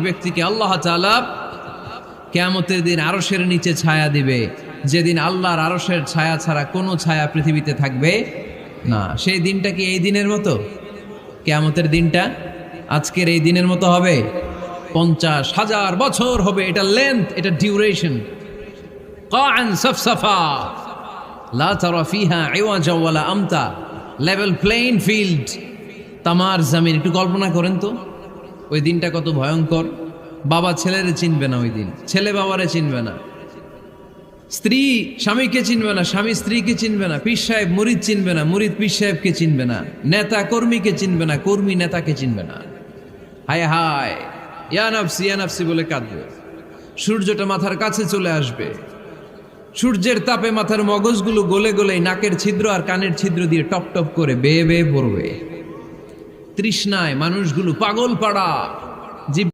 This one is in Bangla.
ব্যক্তিকে আল্লাহ তাআলা কিয়ামতের দিন আরশের নিচে ছায়া দিবে, যেদিন আল্লাহর আরশের ছায়া ছাড়া কোনো ছায়া পৃথিবীতে থাকবে না। সেই দিনটা কি এই দিনের মতো? কিয়ামতের দিনটা আজকের এই দিনের মতো হবে? 50,000 বছর হবে। এটা লেন্থ, এটা ডিউরেশন। কাআন সাফসাফা লা তারা ফিহা ইওয়াজা ওয়ালা আমতা, লেভেল প্লেইং ফিল্ড, তামার জমিন। একটু কল্পনা করেন তো ওই দিনটা কত ভয়ঙ্কর। বাবা ছেলেরে চিনবে না ওই দিন, ছেলে বাবারে চিনবে না, স্ত্রী স্বামীকে চিনবে না, স্বামী স্ত্রীকে চিনবে না, পীর সাহেব মুরিদ চিনবে না, মুরিদ পীর সাহেবকে চিনবে না, নেতা কর্মীকে চিনবে না, কর্মী নেতাকে চিনবে না। হায় হায়, ইয়া নাফসি বলে কাঁদবে। সূর্যটা মাথার কাছে চলে আসবে, সূর্যের তাপে মাথার মগজগুলো গলে গলে নাকের ছিদ্র আর কানের ছিদ্র দিয়ে টপ টপ করে বেয়ে বেয়ে পড়বে। তৃষ্ণায় মানুষগুলো পাগল পাড়া।